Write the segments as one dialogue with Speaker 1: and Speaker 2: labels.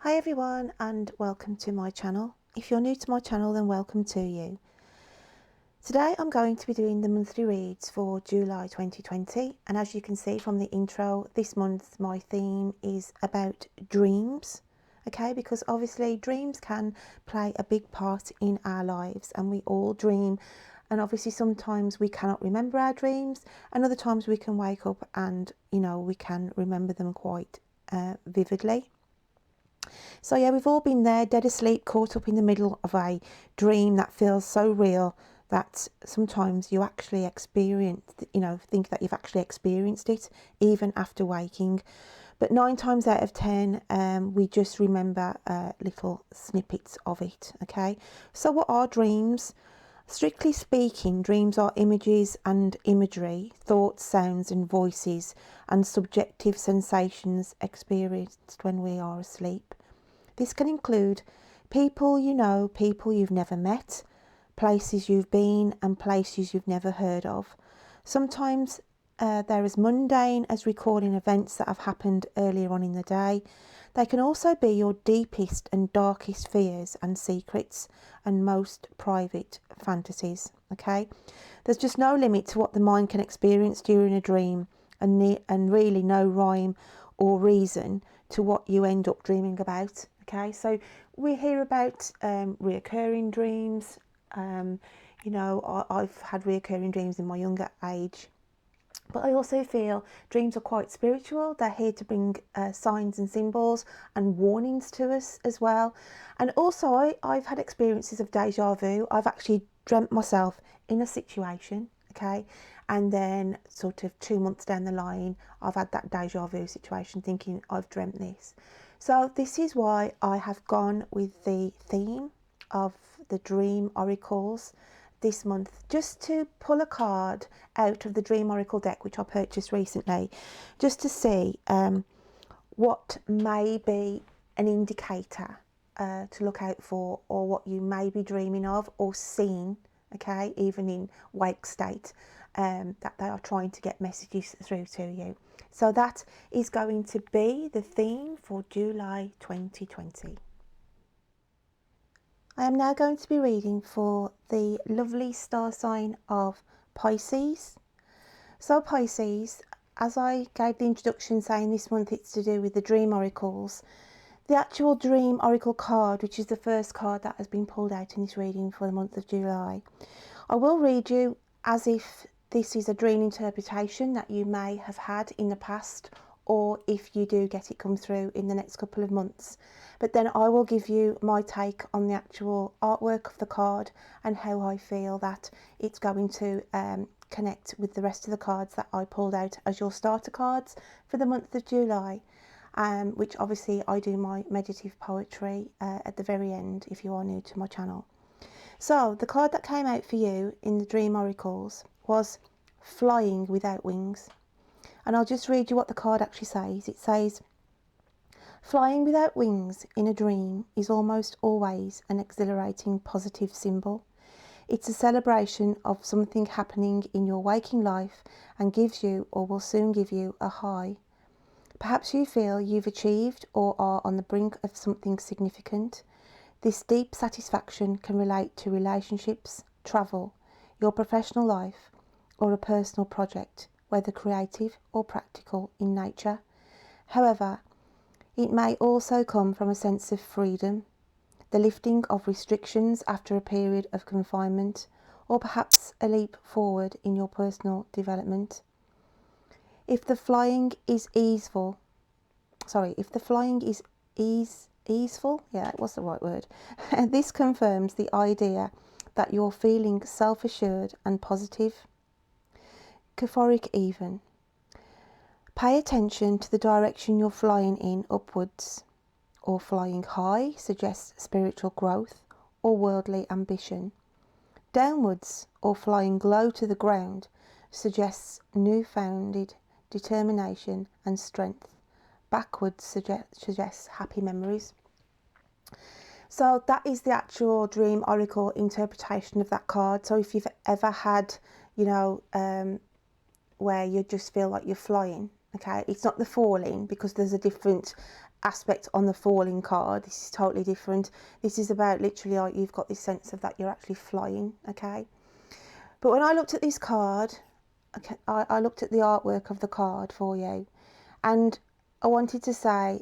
Speaker 1: Hi everyone and welcome to my channel. If you're new to my channel, then welcome to you. Today I'm going to be doing the monthly reads for July 2020, and as you can see from the intro, this month my theme is about dreams. Okay, because obviously dreams can play a big part in our lives and we all dream, and obviously sometimes we cannot remember our dreams and other times we can wake up and we can remember them quite vividly. So yeah, we've all been there, dead asleep, caught up in the middle of a dream that feels so real that sometimes you actually think that you've actually experienced it even after waking. But 9 times out of 10, we just remember little snippets of it. Okay, so what are dreams? Strictly speaking, dreams are images and imagery, thoughts, sounds and voices, and subjective sensations experienced when we are asleep. This can include people you know, people you've never met, places you've been and places you've never heard of. Sometimes they're as mundane as recalling events that have happened earlier on in the day. They can also be your deepest and darkest fears and secrets and most private fantasies. Okay, there's just no limit to what the mind can experience during a dream, and really no rhyme or reason to what you end up dreaming about. Okay, so we hear about reoccurring dreams. I've had reoccurring dreams in my younger age, but I also feel dreams are quite spiritual. They're here to bring signs and symbols and warnings to us as well. And also I've had experiences of deja vu. I've actually dreamt myself in a situation, okay, and then sort of 2 months down the line I've had that deja vu situation thinking I've dreamt this. So this is why I have gone with the theme of the dream oracles this month, just to pull a card out of the dream oracle deck which I purchased recently, just to see what may be an indicator to look out for, or what you may be dreaming of or seeing, okay, even in wake state, that they are trying to get messages through to you. So that is going to be the theme for July 2020. I am now going to be reading for the lovely star sign of Pisces. So Pisces, as I gave the introduction saying this month it's to do with the dream oracles, the actual dream oracle card, which is the first card that has been pulled out in this reading for the month of July, I will read you as if this is a dream interpretation that you may have had in the past, or if you do get it come through in the next couple of months. But then I will give you my take on the actual artwork of the card and how I feel that it's going to connect with the rest of the cards that I pulled out as your starter cards for the month of July, which obviously I do my meditative poetry at the very end if you are new to my channel. So the card that came out for you in the dream oracles was Flying Without Wings. And I'll just read you what the card actually says. It says, flying without wings in a dream is almost always an exhilarating positive symbol. It's a celebration of something happening in your waking life and gives you, or will soon give you, a high. Perhaps you feel you've achieved or are on the brink of something significant. This deep satisfaction can relate to relationships, travel, your professional life, or a personal project, whether creative or practical in nature. However, it may also come from a sense of freedom, the lifting of restrictions after a period of confinement, or perhaps a leap forward in your personal development. If the flying is easeful, yeah, that was the right word. This confirms the idea that you're feeling self-assured and positive. Euphoric even. Pay attention to the direction you're flying in. Upwards or flying high suggests spiritual growth or worldly ambition. Downwards or flying low to the ground suggests newfounded determination and strength. Backwards suggests happy memories. So that is the actual dream oracle interpretation of that card. So if you've ever had, where you just feel like you're flying, Okay, it's not the falling, because there's a different aspect on the falling card. This is totally different. This is about literally like you've got this sense of that you're actually flying. Okay, but when I looked at this card, okay, I looked at the artwork of the card for you, and I wanted to say,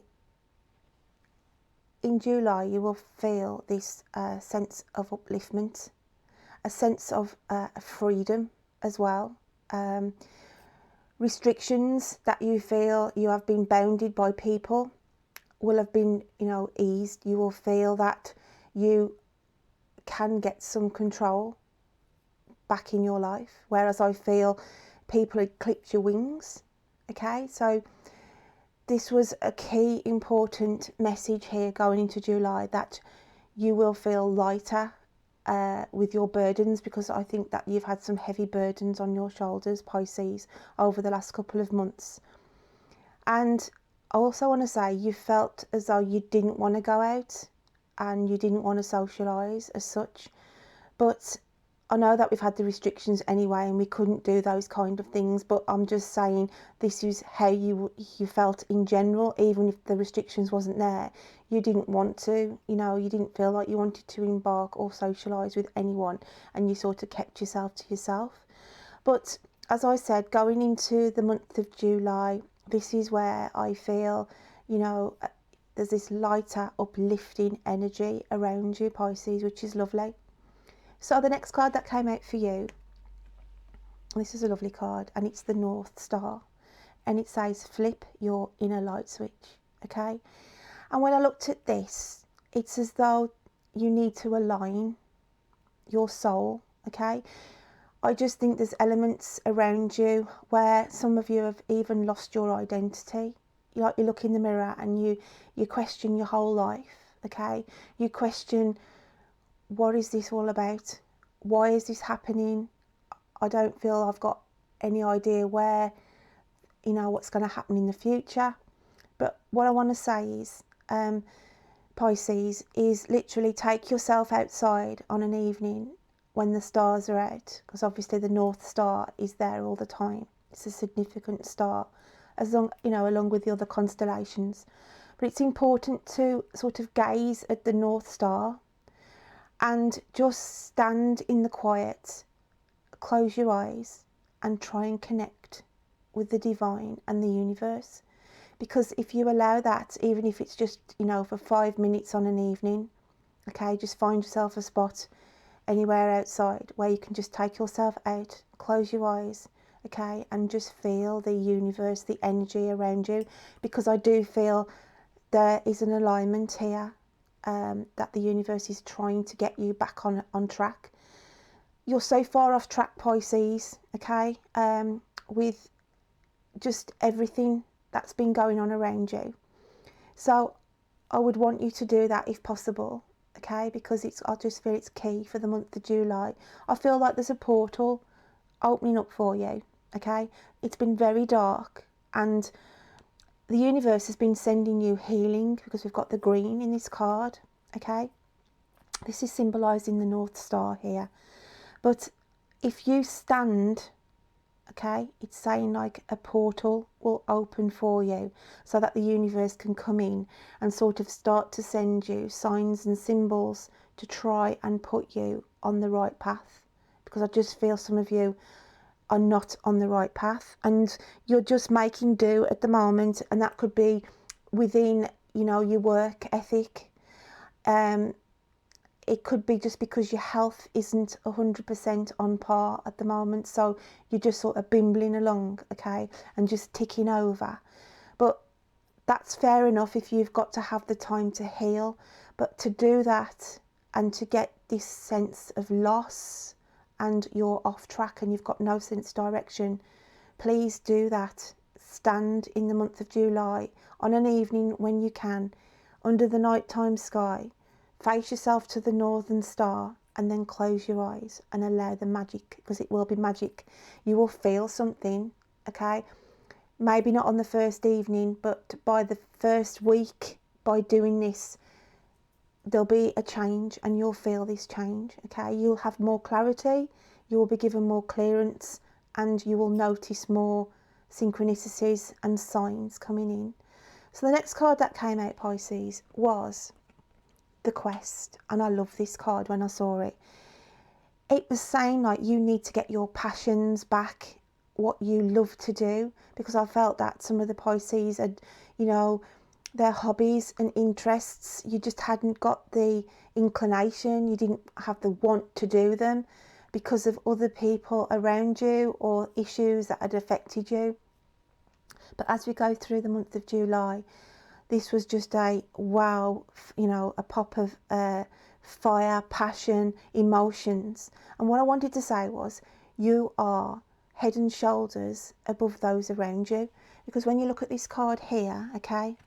Speaker 1: in July you will feel this sense of upliftment, a sense of freedom as well. Restrictions that you feel you have been bounded by people will have been, eased. You will feel that you can get some control back in your life, whereas I feel people had clipped your wings. Okay, so this was a key important message here going into July, that you will feel lighter with your burdens, because I think that you've had some heavy burdens on your shoulders, Pisces, over the last couple of months. And I also want to say you felt as though you didn't want to go out and you didn't want to socialise as such, but I know that we've had the restrictions anyway and we couldn't do those kind of things, but I'm just saying this is how you felt in general. Even if the restrictions wasn't there, you didn't want to, you didn't feel like you wanted to embark or socialise with anyone, and you sort of kept yourself to yourself. But as I said, going into the month of July, this is where I feel, there's this lighter, uplifting energy around you, Pisces, which is lovely. So the next card that came out for you, this is a lovely card, and it's the North Star, and it says flip your inner light switch. Okay, and when I looked at this, it's as though you need to align your soul. Okay, I just think there's elements around you where some of you have even lost your identity. You look in the mirror and you question your whole life. Okay, you question, what is this all about? Why is this happening? I don't feel I've got any idea where, what's going to happen in the future. But what I want to say is, Pisces, is literally take yourself outside on an evening when the stars are out, because obviously the North Star is there all the time. It's a significant star, along with the other constellations. But it's important to sort of gaze at the North Star and just stand in the quiet, close your eyes and try and connect with the divine and the universe. Because if you allow that, even if it's just, for 5 minutes on an evening, okay, just find yourself a spot anywhere outside where you can just take yourself out, close your eyes, okay, and just feel the universe, the energy around you. Because I do feel there is an alignment here, that the universe is trying to get you back on track. You're so far off track, Pisces, okay, with just everything that's been going on around you. So I would want you to do that if possible, okay, because I just feel it's key for the month of July. I feel like there's a portal opening up for you, okay. It's been very dark, and the universe has been sending you healing, because we've got the green in this card, okay. This is symbolising the North Star here. But if you stand, okay, it's saying like a portal will open for you, so that the universe can come in and sort of start to send you signs and symbols to try and put you on the right path. Because I just feel some of you are not on the right path, and you're just making do at the moment, and that could be within, your work ethic. It could be just because your health isn't 100% on par at the moment, so you're just sort of bimbling along, okay, and just ticking over. But that's fair enough if you've got to have the time to heal. But to do that and to get this sense of loss and you're off track and you've got no sense of direction, please do that. Stand in the month of July on an evening when you can, under the nighttime sky. Face yourself to the northern star and then close your eyes and allow the magic, because it will be magic. You will feel something, okay? Maybe not on the first evening, but by the first week, by doing this, there'll be a change and you'll feel this change, okay? You'll have more clarity, you will be given more clearance, and you will notice more synchronicities and signs coming in. So the next card that came out, Pisces, was the Quest, and I love this card when I saw it. It was saying like you need to get your passions back, what you love to do, because I felt that some of the Pisces had, you know, their hobbies and interests, you just hadn't got the inclination, you didn't have the want to do them because of other people around you or issues that had affected you. But as we go through the month of July, this was just a wow, you know, a pop of fire, passion, emotions. And what I wanted to say was, you are head and shoulders above those around you. Because when you look at this card here, okay,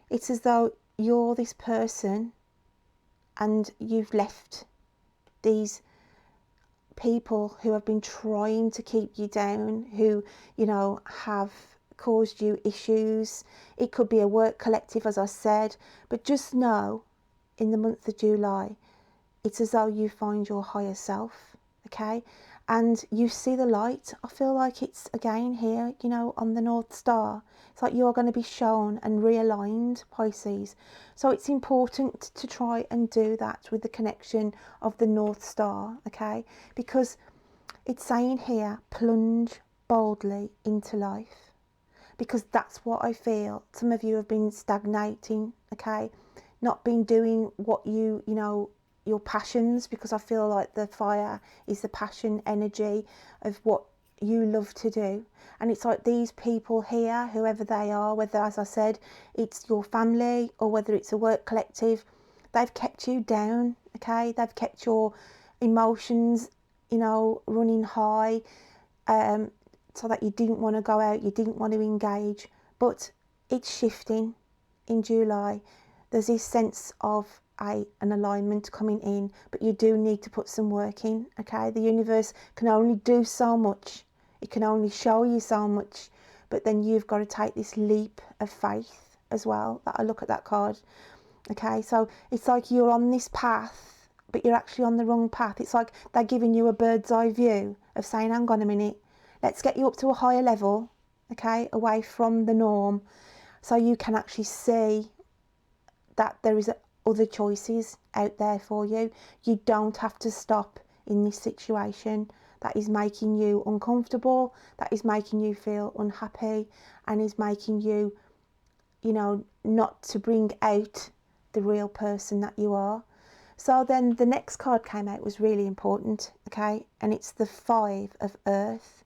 Speaker 1: it's as though you're this person and you've left these people who have been trying to keep you down, who, you know, have caused you issues. It could be a work collective, as I said, but just know in the month of July, it's as though you find your higher self, okay, and you see the light. I feel like it's again here, you know, on the North Star. It's like you're going to be shown and realigned, Pisces. So it's important to try and do that with the connection of the North Star, okay, because it's saying here, plunge boldly into life, because that's what I feel. Some of you have been stagnating, okay, not been doing what you know, your passions, because I feel like the fire is the passion energy of what you love to do. And it's like these people here, whoever they are, whether, as I said, it's your family or whether it's a work collective, they've kept you down, okay, they've kept your emotions, you know, running high, so that you didn't want to go out, you didn't want to engage. But it's shifting in July. There's this sense of an alignment coming in, but you do need to put some work in, okay? The universe can only do so much. It can only show you so much, but then you've got to take this leap of faith as well. That I look at that card, okay? So it's like you're on this path, but you're actually on the wrong path. It's like they're giving you a bird's eye view of saying, hang on a minute, let's get you up to a higher level, okay, away from the norm, so you can actually see that there is other choices out there for you. You don't have to stop in this situation that is making you uncomfortable, that is making you feel unhappy, and is making you, you know, not to bring out the real person that you are. So then the next card came out, was really important, okay, and it's the Five of Earth.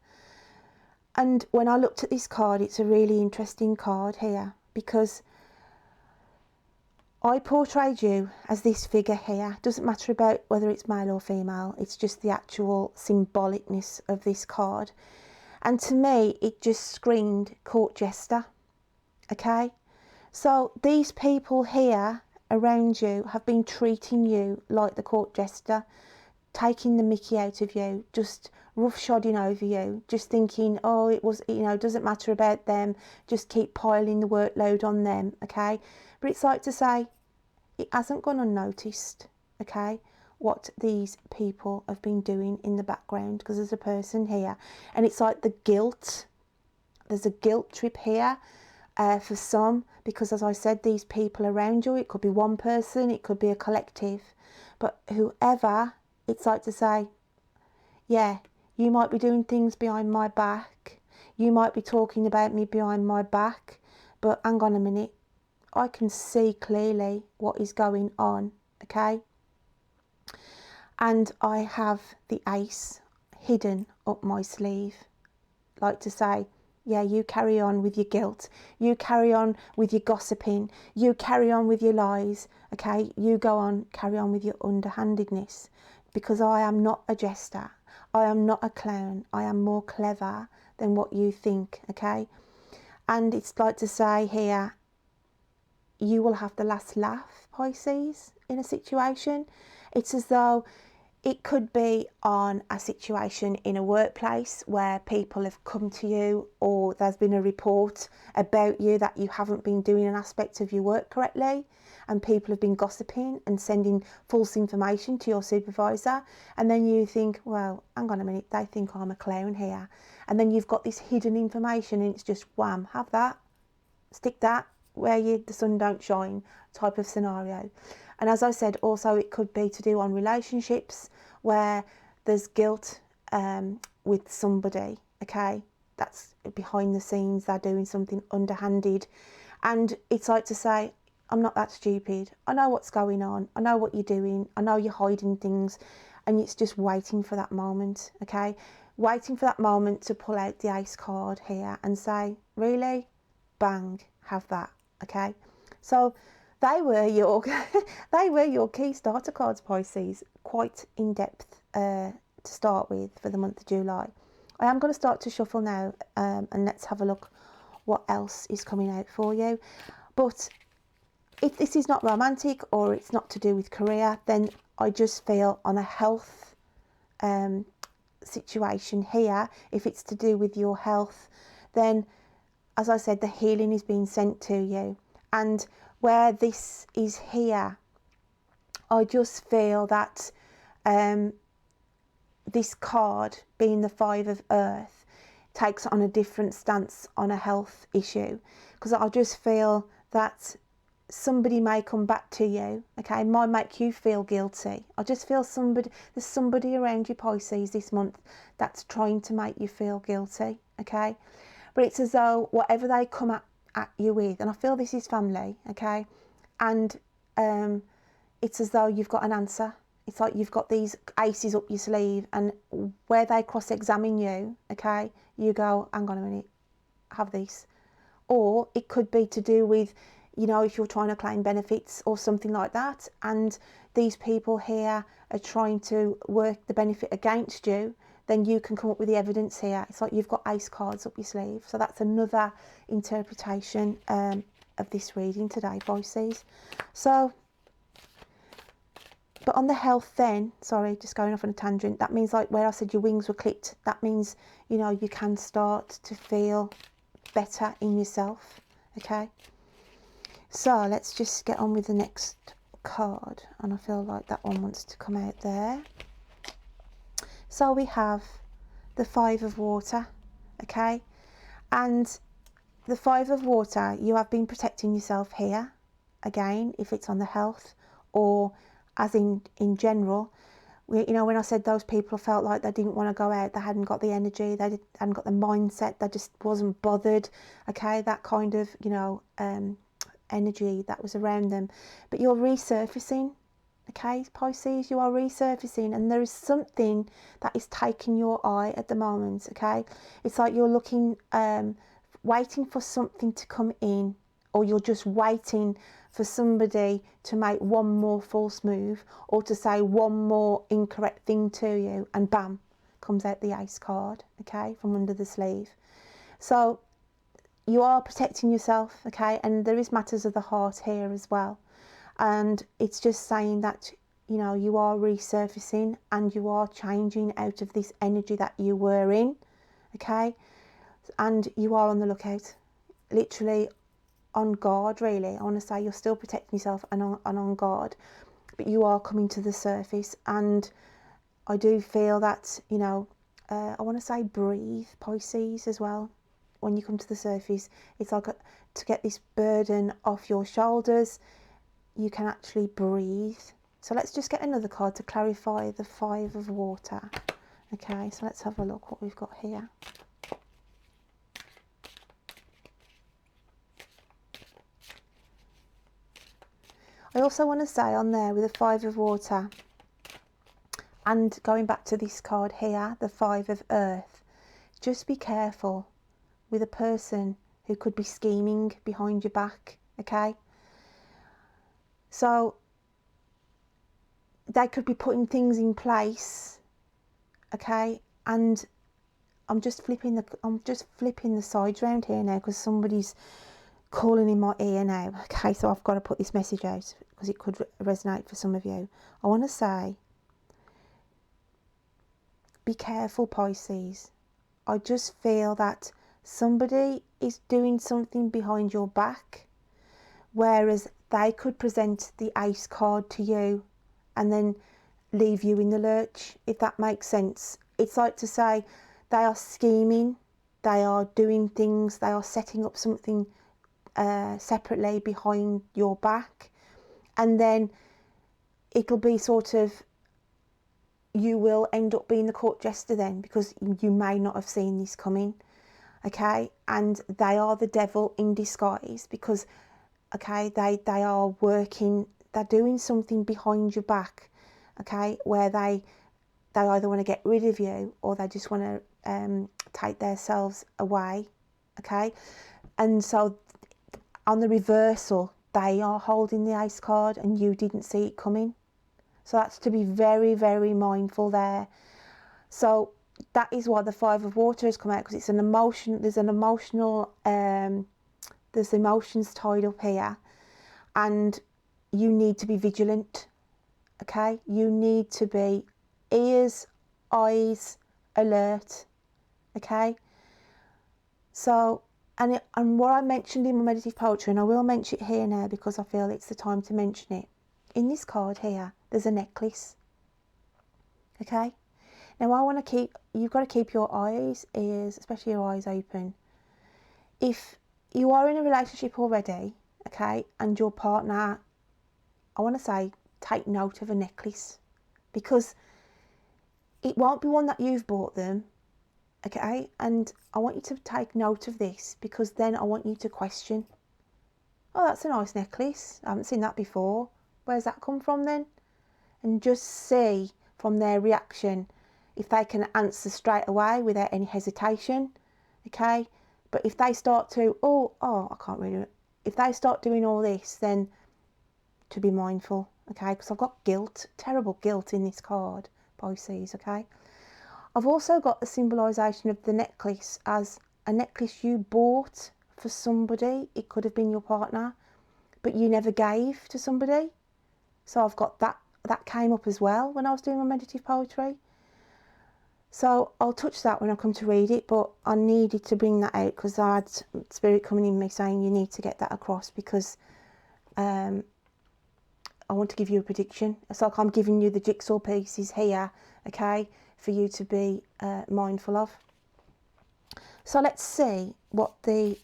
Speaker 1: And when I looked at this card, it's a really interesting card here, because I portrayed you as this figure here. Doesn't matter about whether it's male or female, it's just the actual symbolicness of this card. And to me, it just screamed court jester, okay? So these people here around you have been treating you like the court jester, taking the mickey out of you, just roughshodding over you, just thinking, oh, it was, you know, doesn't matter about them, just keep piling the workload on them, okay? But it's like to say, it hasn't gone unnoticed, okay, what these people have been doing in the background, because there's a person here, and it's like the guilt, there's a guilt trip here for some, because as I said, these people around you, it could be one person, it could be a collective, but whoever, it's like to say, yeah, you might be doing things behind my back, you might be talking about me behind my back, but hang on a minute, I can see clearly what is going on, okay? And I have the ace hidden up my sleeve, like to say, yeah, you carry on with your guilt, you carry on with your gossiping, you carry on with your lies, okay? You go on, carry on with your underhandedness, because I am not a jester, I am not a clown, I am more clever than what you think, okay? And it's like to say here, you will have the last laugh, Pisces, in a situation. It's as though It could be on a situation in a workplace where people have come to you, or there's been a report about you that you haven't been doing an aspect of your work correctly, and people have been gossiping and sending false information to your supervisor, and then you think, well, hang on a minute, they think I'm a clown here, and then you've got this hidden information and it's just wham, have that, stick that where the sun don't shine type of scenario. And as I said, also it could be to do on relationships where there's guilt with somebody, okay, that's behind the scenes, they're doing something underhanded, and it's like to say, I'm not that stupid, I know what's going on, I know what you're doing, I know you're hiding things, and it's just waiting for that moment, okay, waiting for that moment to pull out the ace card here and say, really, bang, have that. Okay, so they were your they were your key starter cards, Pisces, quite in depth to start with for the month of July. I am going to start to shuffle now, and let's have a look what else is coming out for you. But if this is not romantic or it's not to do with career, then I just feel on a health situation here, if it's to do with your health, then as I said, the healing is being sent to you. And where this is here, I just feel that this card, being the Five of Earth, takes on a different stance on a health issue. Because I just feel that somebody may come back to you, okay, might make you feel guilty. I just feel there's somebody around you, Pisces, this month that's trying to make you feel guilty, okay. But it's as though whatever they come at you with, and I feel this is family, okay, and it's as though you've got an answer. It's like you've got these aces up your sleeve, and where they cross-examine you, okay, you go, hang on a minute, have this. Or it could be to do with, you know, if you're trying to claim benefits or something like that, and these people here are trying to work the benefit against you, then you can come up with the evidence here. It's like you've got ace cards up your sleeve. So that's another interpretation of this reading today, Pisces. So, but on the health then, sorry, just going off on a tangent, that means like where I said your wings were clipped, that means, you know, you can start to feel better in yourself, okay? So let's just get on with the next card, and I feel like that one wants to come out there. So we have the Five of Water, okay, and the Five of Water, you have been protecting yourself here, again, if it's on the health, or as in general. You know, when I said those people felt like they didn't want to go out, they hadn't got the energy, they hadn't got the mindset, they just wasn't bothered, okay, that kind of, you know, energy that was around them. But you're resurfacing, okay, Pisces, you are resurfacing, and there is something that is taking your eye at the moment, okay? It's like you're looking, waiting for something to come in, or you're just waiting for somebody to make one more false move, or to say one more incorrect thing to you, and bam, comes out the ace card, okay, from under the sleeve. So you are protecting yourself, okay, and there is matters of the heart here as well. And it's just saying that, you know, you are resurfacing and you are changing out of this energy that you were in, okay, and you are on the lookout, literally on guard, really. I want to say you're still protecting yourself and on guard, but you are coming to the surface. And I do feel that, you know, I want to say breathe, Pisces, as well. When you come to the surface, it's like to get this burden off your shoulders, you can actually breathe. So let's just get another card to clarify the Five of Water. Okay, so let's have a look what we've got here. I also want to say on there with the Five of Water, and going back to this card here, the Five of Earth, just be careful with a person who could be scheming behind your back, okay? So they could be putting things in place, okay? And I'm just flipping the sides round here now because somebody's calling in my ear now, okay? So I've got to put this message out because it could resonate for some of you. I want to say be careful, Pisces. I just feel that somebody is doing something behind your back, whereas they could present the ace card to you and then leave you in the lurch, if that makes sense. It's like to say they are scheming, they are doing things, they are setting up something separately behind your back, and then it'll be sort of, you will end up being the court jester then, because you may not have seen this coming, okay? And they are the devil in disguise, because, okay, they are working, they're doing something behind your back, okay, where they either want to get rid of you or they just want to take themselves away, okay? And so on the reversal, they are holding the ace card and you didn't see it coming. So that's to be very, very mindful there. So that is why the Five of Water has come out, because it's an emotion, there's an emotional, there's emotions tied up here, and you need to be vigilant, okay? You need to be ears, eyes, alert, okay? So, and what I mentioned in my meditative poetry, and I will mention it here now because I feel it's the time to mention it. In this card here, there's a necklace, okay? Now I want to keep, you've got to keep your eyes, ears, especially your eyes open. If you are in a relationship already, okay, and your partner, I want to say, take note of a necklace, because it won't be one that you've bought them, okay? And I want you to take note of this, because then I want you to question, oh, that's a nice necklace, I haven't seen that before, where's that come from then? And just see from their reaction if they can answer straight away without any hesitation, okay? But if they start to, I can't really, if they start doing all this, then to be mindful, okay? Because I've got guilt, terrible guilt in this card, Pisces, okay? I've also got the symbolisation of the necklace as a necklace you bought for somebody. It could have been your partner, but you never gave to somebody. So I've got that came up as well when I was doing my meditative poetry. So I'll touch that when I come to read it, but I needed to bring that out because I had spirit coming in me saying you need to get that across, because I want to give you a prediction. It's like I'm giving you the jigsaw pieces here, okay, for you to be mindful of. So let's see what the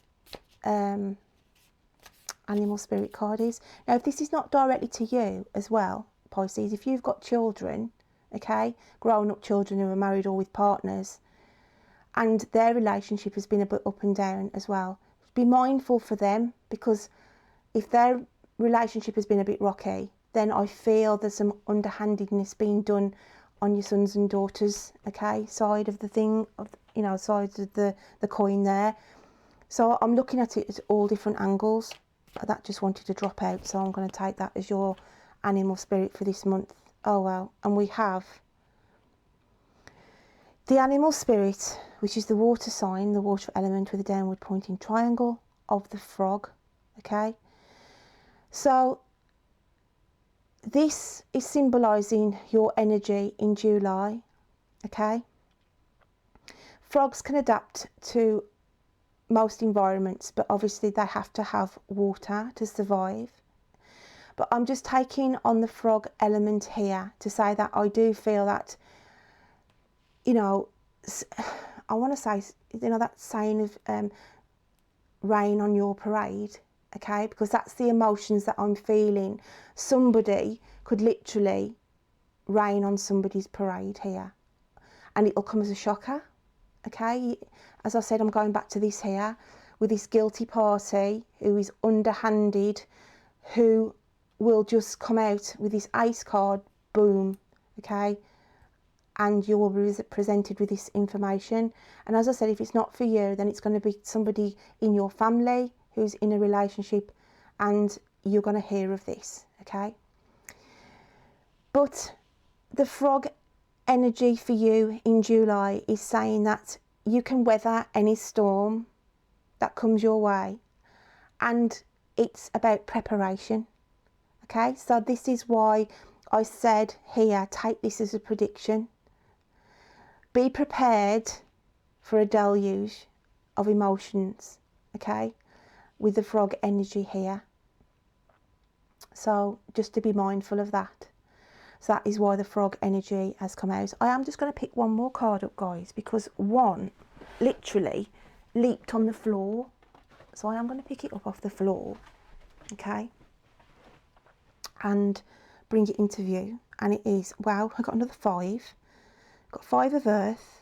Speaker 1: animal spirit card is. Now, if this is not directly to you as well, Pisces, if you've got children, okay, grown up children who are married or with partners, and their relationship has been a bit up and down as well, be mindful for them, because if their relationship has been a bit rocky, then I feel there's some underhandedness being done on your sons and daughters, okay, side of the thing, you know, side of the coin there. So I'm looking at it at all different angles. That just wanted to drop out, so I'm going to take that as your animal spirit for this month. Oh well, and we have the animal spirit, which is the water sign, the water element with a downward pointing triangle of the frog, okay? So this is symbolising your energy in July, okay? Frogs can adapt to most environments, but obviously they have to have water to survive. But I'm just taking on the frog element here to say that I do feel that, you know, I want to say, you know, that saying of rain on your parade, okay? Because that's the emotions that I'm feeling. Somebody could literally rain on somebody's parade here, and it'll come as a shocker, okay? As I said, I'm going back to this here with this guilty party who is underhanded, who will just come out with this ace card, boom, okay? And you will be presented with this information. And as I said, if it's not for you, then it's going to be somebody in your family who's in a relationship, and you're going to hear of this, okay? But the frog energy for you in July is saying that you can weather any storm that comes your way, and it's about preparation, okay? So this is why I said here, take this as a prediction. Be prepared for a deluge of emotions, okay, with the frog energy here. So just to be mindful of that. So that is why the frog energy has come out. I am just going to pick one more card up, guys, because one literally leaped on the floor. So I am going to pick it up off the floor, okay, and bring it into view. And it is, wow, I got another 5. Got 5 of Earth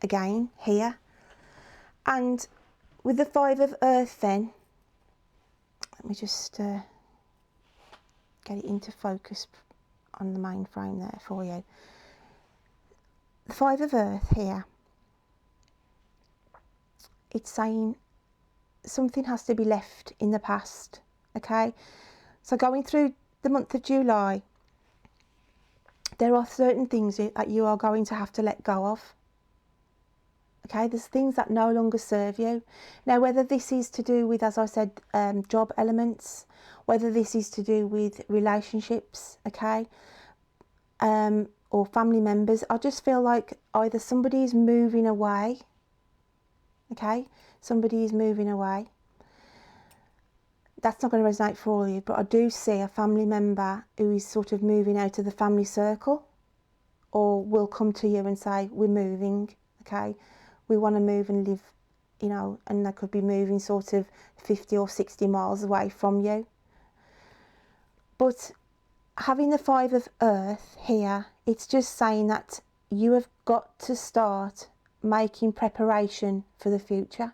Speaker 1: again here. And with the 5 of Earth then, let me just get it into focus on the main frame there for you. The 5 of Earth here, it's saying something has to be left in the past, okay? So going through the month of July, there are certain things that you are going to have to let go of. Okay, there's things that no longer serve you. Now, whether this is to do with, as I said, job elements, whether this is to do with relationships, okay, or family members, I just feel like either somebody is moving away, okay, somebody is moving away. That's not going to resonate for all of you, but I do see a family member who is sort of moving out of the family circle, or will come to you and say, we're moving, okay, we want to move and live, you know, and they could be moving sort of 50 or 60 miles away from you. But having the 5 of Earth here, it's just saying that you have got to start making preparation for the future.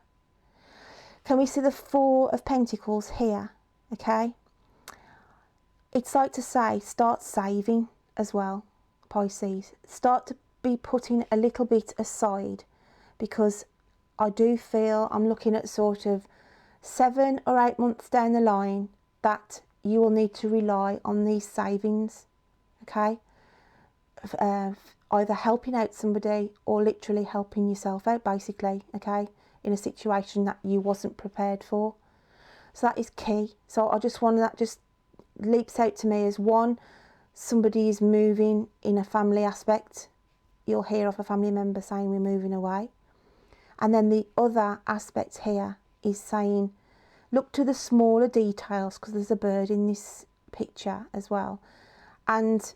Speaker 1: Can we see the 4 of Pentacles here? Okay. It's like to say, start saving as well, Pisces. Start to be putting a little bit aside, because I do feel I'm looking at sort of 7 or 8 months down the line that you will need to rely on these savings, okay? Either helping out somebody or literally helping yourself out, basically, okay, in a situation that you wasn't prepared for. So that is key. So I just want that just leaps out to me as one, somebody is moving in a family aspect. You'll hear of a family member saying we're moving away. And then the other aspect here is saying, look to the smaller details, because there's a bird in this picture as well, and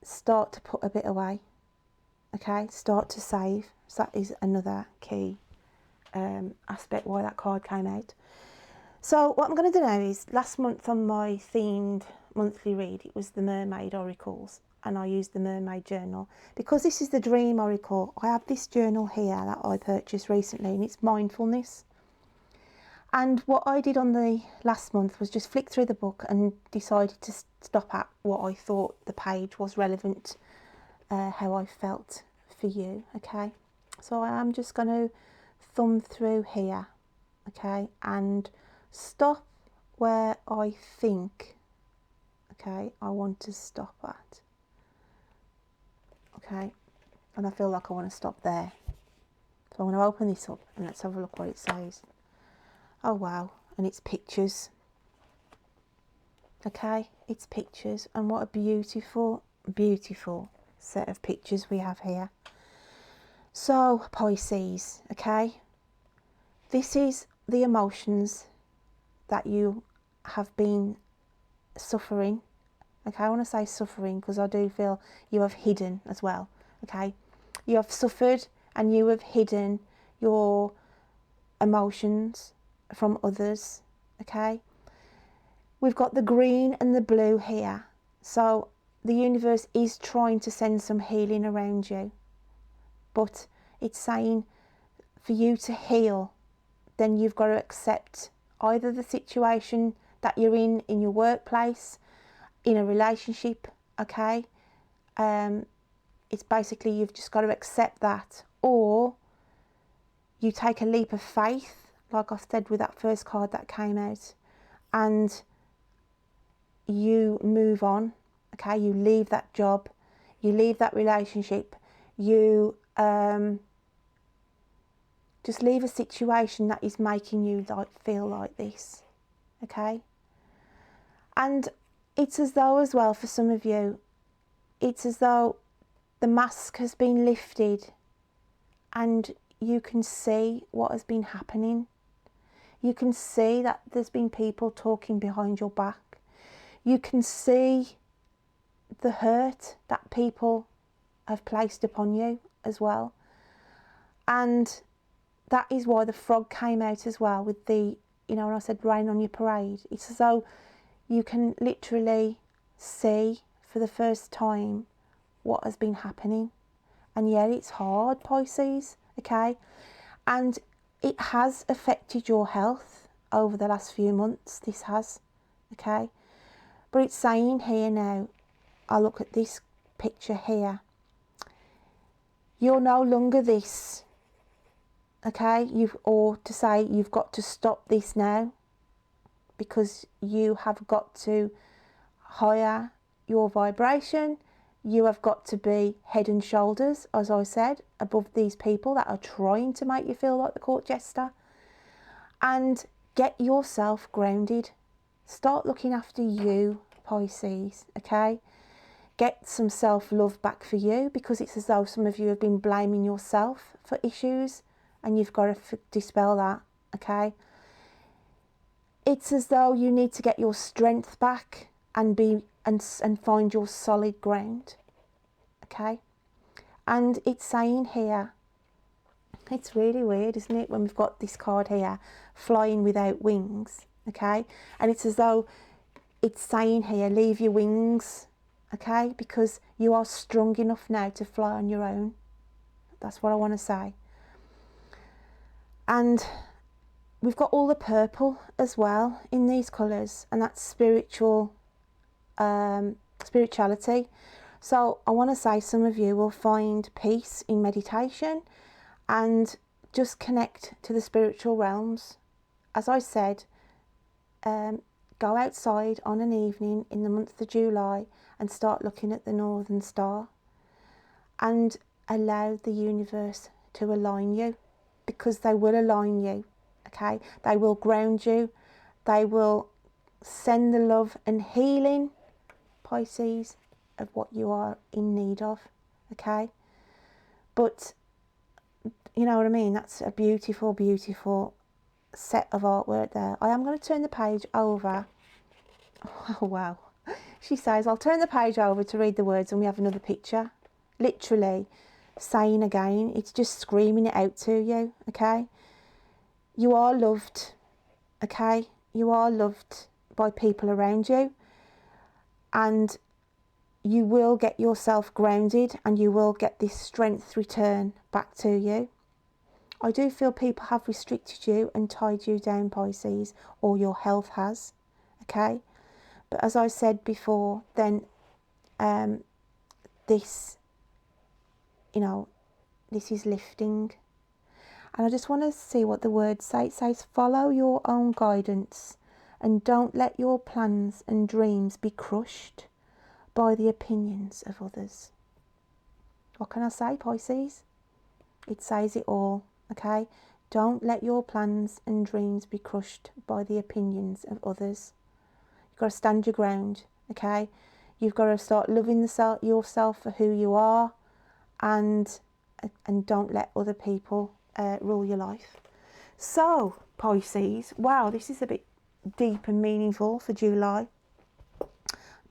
Speaker 1: start to put a bit away, okay? Start to save. So that is another key aspect why that card came out. So what I'm going to do now is, last month on my themed monthly read, it was the Mermaid Oracles, and I used the Mermaid Journal. Because this is the Dream Oracle, I have this journal here that I purchased recently, and it's mindfulness. And what I did on the last month was just flick through the book and decided to stop at what I thought the page was relevant, how I felt for you, okay? So I am just going to thumb through here, okay, and stop where I think, okay, I want to stop at. Okay, and I feel like I want to stop there. So I'm going to open this up and let's have a look what it says. Oh wow, and it's pictures. Okay, it's pictures, and what a beautiful, beautiful set of pictures we have here. So Pisces, okay, this is the emotions that you have been suffering. Okay, I want to say suffering because I do feel you have hidden as well. Okay, you have suffered and you have hidden your emotions from others. Okay, we've got the green and the blue here, so the universe is trying to send some healing around you, but it's saying for you to heal, then you've got to accept either the situation that you're in your workplace, in a relationship, okay? It's basically you've just got to accept that, or you take a leap of faith, like I said with that first card that came out, and you move on, okay? You leave that job, you leave that relationship, you just leave a situation that is making you feel like this, okay? And it's as though as well, for some of you, it's as though the mask has been lifted and you can see what has been happening. You can see that there's been people talking behind your back. You can see the hurt that people have placed upon you as well. And that is why the frog came out as well with the, you know, when I said rain on your parade. It's as though you can literally see for the first time what has been happening. And yeah, it's hard, Pisces, okay? And it has affected your health over the last few months, this has, okay? But it's saying here now, I look at this picture here, you're no longer this, okay? Or to say you've got to stop this now, because you have got to higher your vibration. You have got to be head and shoulders, as I said, above these people that are trying to make you feel like the court jester. And get yourself grounded. Start looking after you, Pisces, okay? Get some self-love back for you, because it's as though some of you have been blaming yourself for issues and you've got to dispel that, okay? It's as though you need to get your strength back and find your solid ground, okay? And it's saying here, it's really weird, isn't it, when we've got this card here, flying without wings, okay? And it's as though it's saying here, leave your wings, okay? Because you are strong enough now to fly on your own. That's what I want to say. And we've got all the purple as well in these colours, and that's spirituality. So I want to say some of you will find peace in meditation and just connect to the spiritual realms. As I said, go outside on an evening in the month of July and start looking at the northern star and allow the universe to align you, because they will align you, okay? They will ground you. They will send the love and healing, Pisces, of what you are in need of, okay? But you know what I mean? That's a beautiful, beautiful set of artwork there. I am going to turn the page over. Oh, wow. She says, I'll turn the page over to read the words and we have another picture. Literally saying again, it's just screaming it out to you, okay? You are loved, okay? You are loved by people around you, and you will get yourself grounded and you will get this strength return back to you. I do feel people have restricted you and tied you down, Pisces, or your health has, okay? But as I said before, then this, you know, this is lifting. And I just want to see what the words say. It says, follow your own guidance and don't let your plans and dreams be crushed by the opinions of others. What can I say, Pisces? It says it all, okay? Don't let your plans and dreams be crushed by the opinions of others. You've got to stand your ground, okay? You've got to start loving yourself for who you are, and don't let other people rule your life. So, Pisces, wow, this is a bit deep and meaningful for July.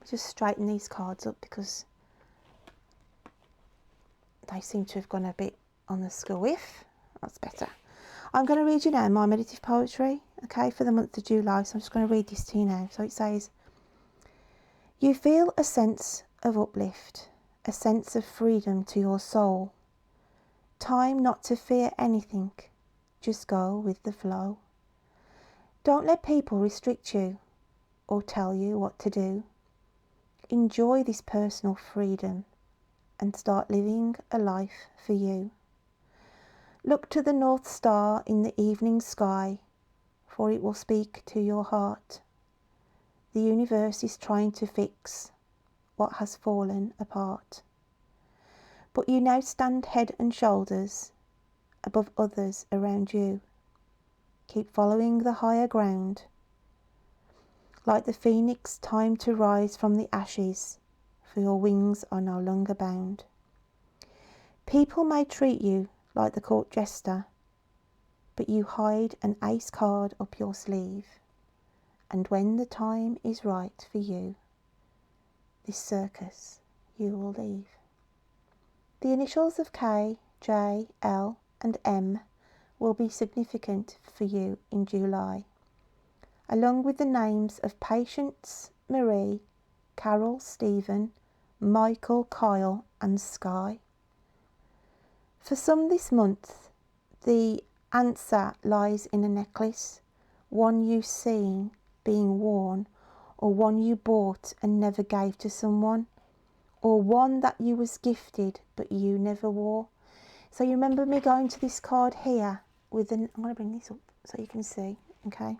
Speaker 1: Just straighten these cards up because they seem to have gone a bit on the squiff. That's better. I'm going to read you now my meditative poetry, okay, for the month of July. So I'm just going to read this to you now. So it says, you feel a sense of uplift, a sense of freedom to your soul. Time not to fear anything, just go with the flow. Don't let people restrict you or tell you what to do. Enjoy this personal freedom and start living a life for you. Look to the North Star in the evening sky, for it will speak to your heart. The universe is trying to fix what has fallen apart. But you now stand head and shoulders above others around you. Keep following the higher ground. Like the phoenix, time to rise from the ashes, for your wings are no longer bound. People may treat you like the court jester, but you hide an ace card up your sleeve, and when the time is right for you, this circus you will leave. The initials of K, J, L and M will be significant for you in July, along with the names of Patience, Marie, Carol, Stephen, Michael, Kyle and Sky. For some this month, the answer lies in a necklace, one you've seen being worn, or one you bought and never gave to someone, or one that you was gifted but you never wore. So you remember me going to this card here with I'm going to bring this up so you can see, okay,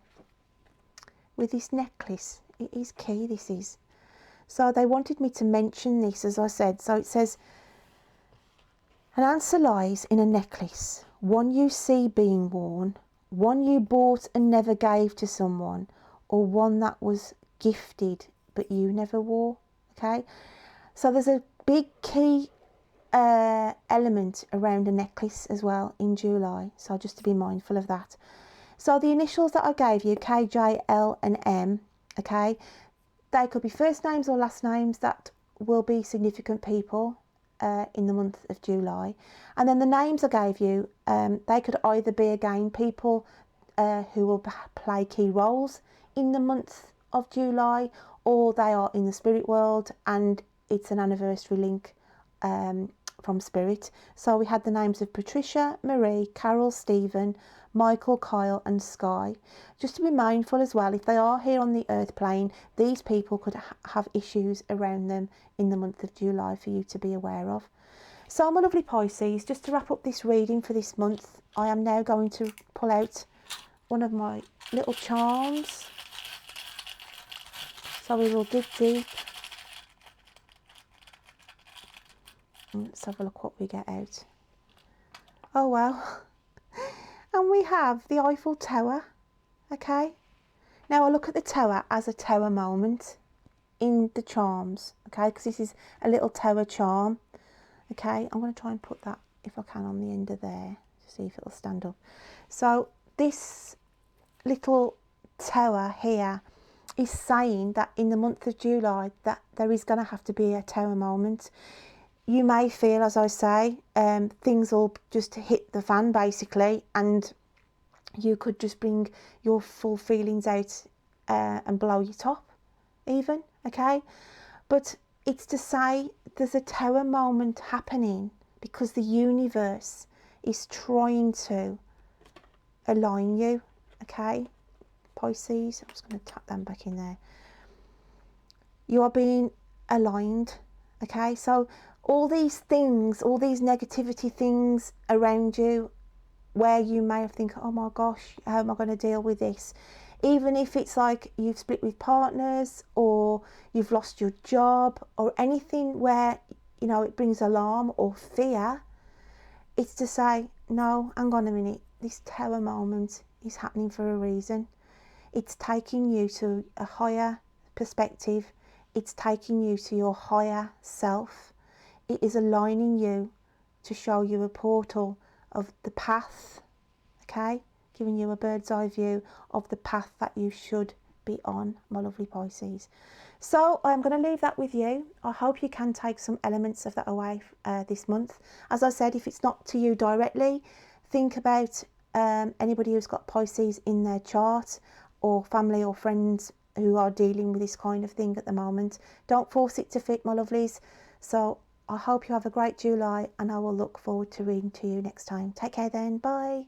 Speaker 1: with this necklace. It is key, this is. So they wanted me to mention this, as I said. So it says, an answer lies in a necklace, one you see being worn, one you bought and never gave to someone, or one that was gifted but you never wore. Okay, so there's a big key element around a necklace as well in July, so just to be mindful of that. So the initials that I gave you, K, J, L and M, okay, they could be first names or last names that will be significant people in the month of July. And then the names I gave you, they could either be, again, people who will play key roles in the month of July, or they are in the spirit world and it's an anniversary link from spirit. So we had the names of Patricia, Marie, Carol, Stephen, Michael, Kyle and Sky. Just to be mindful as well, if they are here on the earth plane, these people could have issues around them in the month of July for you to be aware of. So my lovely Pisces, just to wrap up this reading for this month, I am now going to pull out one of my little charms. So we will dig deep. Let's have a look what we get out. Oh well. And we have the Eiffel Tower. Okay. Now I look at the tower as a tower moment in the charms. Okay, because this is a little tower charm. Okay, I'm going to try and put that, if I can, on the end of there to see if it'll stand up. So this little tower here is saying that in the month of July that there is going to have to be a tower moment. You may feel, as I say, things will just hit the fan basically, and you could just bring your full feelings out and blow your top even, okay? But it's to say there's a tower moment happening because the universe is trying to align you, okay? Pisces, I'm just going to tap them back in there. You are being aligned, okay? So all these things, all these negativity things around you, where you may have think, oh my gosh, how am I going to deal with this? Even if it's like you've split with partners, or you've lost your job, or anything where, you know, it brings alarm or fear, it's to say, no, hang on a minute, this tower moment is happening for a reason. It's taking you to a higher perspective. It's taking you to your higher self. It is aligning you to show you a portal of the path, okay? Giving you a bird's eye view of the path that you should be on, my lovely Pisces. So I'm going to leave that with you. I hope you can take some elements of that away this month. As I said, if it's not to you directly, think about anybody who's got Pisces in their chart, or family or friends who are dealing with this kind of thing at the moment. Don't force it to fit, my lovelies. So I hope you have a great July, and I will look forward to reading to you next time. Take care then. Bye.